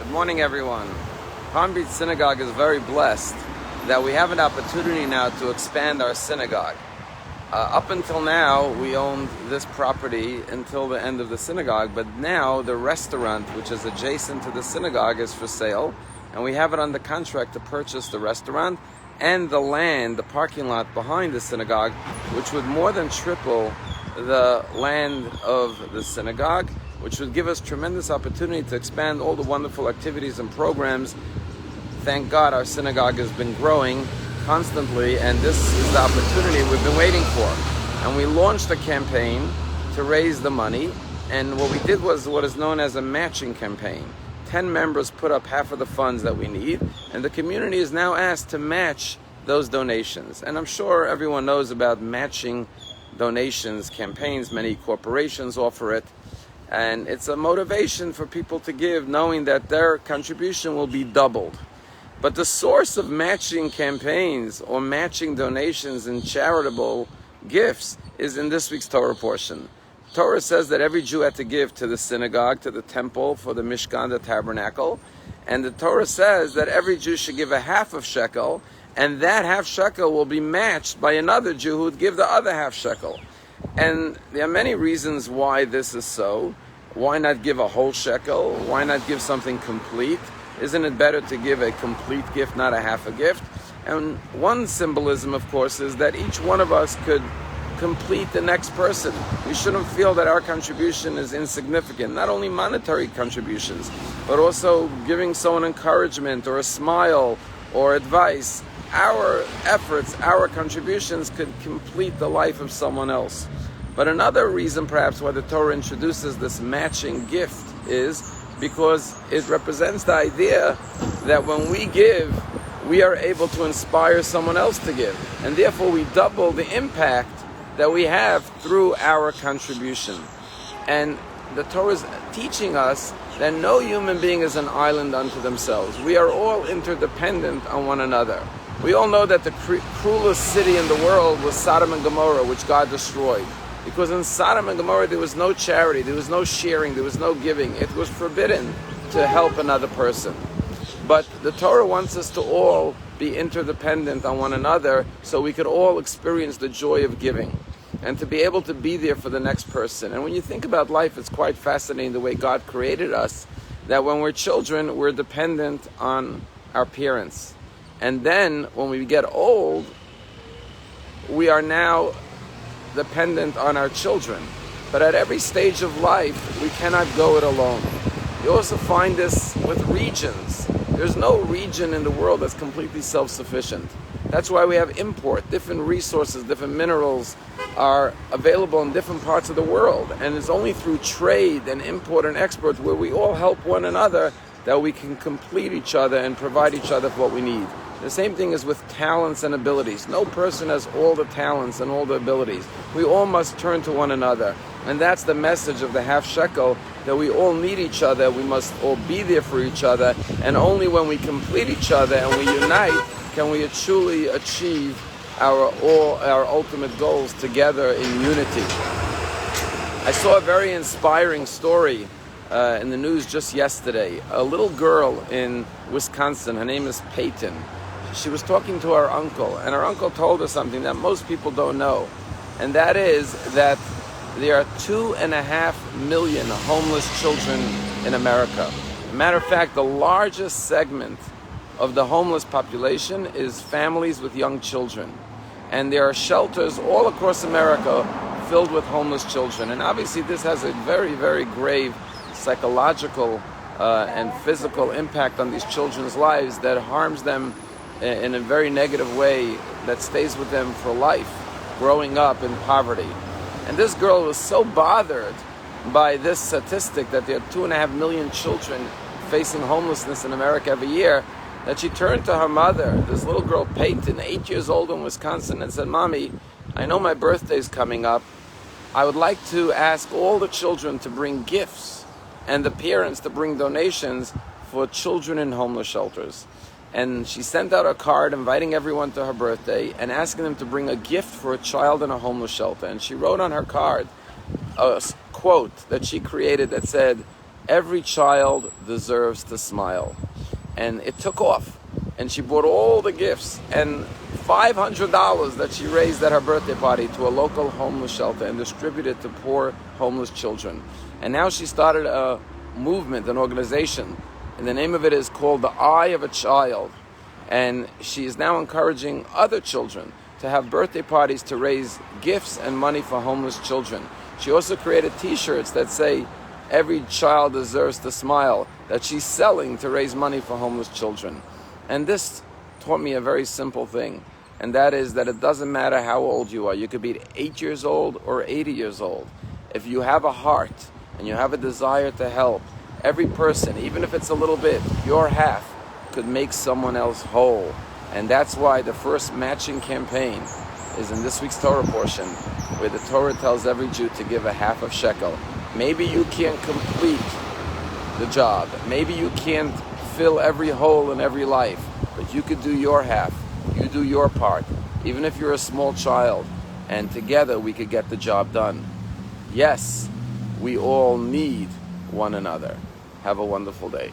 Good morning, everyone. Palm Beach Synagogue is very blessed that we have an opportunity now to expand our synagogue. Up until now, we owned this property until the end of the synagogue, but now the restaurant, which is adjacent to the synagogue, is for sale, and we have it under contract to purchase the restaurant and the land, the parking lot behind the synagogue, which would more than triple the land of the synagogue, which would give us tremendous opportunity to expand all the wonderful activities and programs. Thank God our synagogue has been growing constantly, and this is the opportunity we've been waiting for. And we launched a campaign to raise the money, and what we did was what is known as a matching campaign. 10 members put up half of the funds that we need, and the community is now asked to match those donations. And I'm sure everyone knows about matching donations campaigns. Many corporations offer it. And it's a motivation for people to give, knowing that their contribution will be doubled. But the source of matching campaigns or matching donations and charitable gifts is in this week's Torah portion. Torah says that every Jew had to give to the synagogue, to the temple, for the Mishkan, the tabernacle. And the Torah says that every Jew should give a half of shekel, and that half shekel will be matched by another Jew who would give the other half shekel. And there are many reasons why this is so. Why not give a whole shekel? Why not give something complete? Isn't it better to give a complete gift, not a half a gift? And one symbolism, of course, is that each one of us could complete the next person. We shouldn't feel that our contribution is insignificant. Not only monetary contributions, but also giving someone encouragement or a smile or advice. Our efforts, our contributions could complete the life of someone else. But another reason perhaps why the Torah introduces this matching gift is because it represents the idea that when we give, we are able to inspire someone else to give. And therefore we double the impact that we have through our contribution. And the Torah is teaching us that no human being is an island unto themselves. We are all interdependent on one another. We all know that the cruelest city in the world was Sodom and Gomorrah, which God destroyed. Because in Sodom and Gomorrah there was no charity, there was no sharing, there was no giving. It was forbidden to help another person. But the Torah wants us to all be interdependent on one another so we could all experience the joy of giving and to be able to be there for the next person. And when you think about life, it's quite fascinating the way God created us, that when we're children, we're dependent on our parents. And then when we get old, we are now dependent on our children. But at every stage of life, we cannot go it alone. You also find this with regions. There's no region in the world that's completely self-sufficient. That's why we have import. Different resources, different minerals are available in different parts of the world. And it's only through trade and import and export where we all help one another that we can complete each other and provide each other what we need. The same thing is with talents and abilities. No person has all the talents and all the abilities. We all must turn to one another. And that's the message of the half shekel, that we all need each other. We must all be there for each other. And only when we complete each other and we unite can we truly achieve our ultimate goals together in unity. I saw a very inspiring story in the news just yesterday. A little girl in Wisconsin, her name is Peyton. She was talking to her uncle, and her uncle told her something that most people don't know, and that is that there are 2.5 million homeless children in America. Matter of fact, the largest segment of the homeless population is families with young children. And there are shelters all across America filled with homeless children. And obviously this has a very, very grave psychological and physical impact on these children's lives that harms them in a very negative way that stays with them for life, growing up in poverty. And this girl was so bothered by this statistic that there are 2.5 million children facing homelessness in America every year, that she turned to her mother, this little girl Peyton, 8 years old in Wisconsin, and said, "Mommy, I know my birthday's coming up. I would like to ask all the children to bring gifts and the parents to bring donations for children in homeless shelters." And she sent out a card inviting everyone to her birthday and asking them to bring a gift for a child in a homeless shelter. And she wrote on her card a quote that she created that said, Every child deserves to smile. And it took off. And she bought all the gifts and $500 that she raised at her birthday party to a local homeless shelter and distributed to poor homeless children. And now she started a movement, an organization, and the name of it is called The Eye of a Child. And she is now encouraging other children to have birthday parties to raise gifts and money for homeless children. She also created t-shirts that say, "Every child deserves to smile," that she's selling to raise money for homeless children. And this taught me a very simple thing, and that is that it doesn't matter how old you are. You could be 8 years old or 80 years old. If you have a heart and you have a desire to help, every person, even if it's a little bit, your half could make someone else whole. And that's why the first matching campaign is in this week's Torah portion, where the Torah tells every Jew to give a half of shekel. Maybe you can't complete the job. Maybe you can't fill every hole in every life, but you could do your half. You do your part, even if you're a small child, and together we could get the job done. Yes, we all need one another. Have a wonderful day.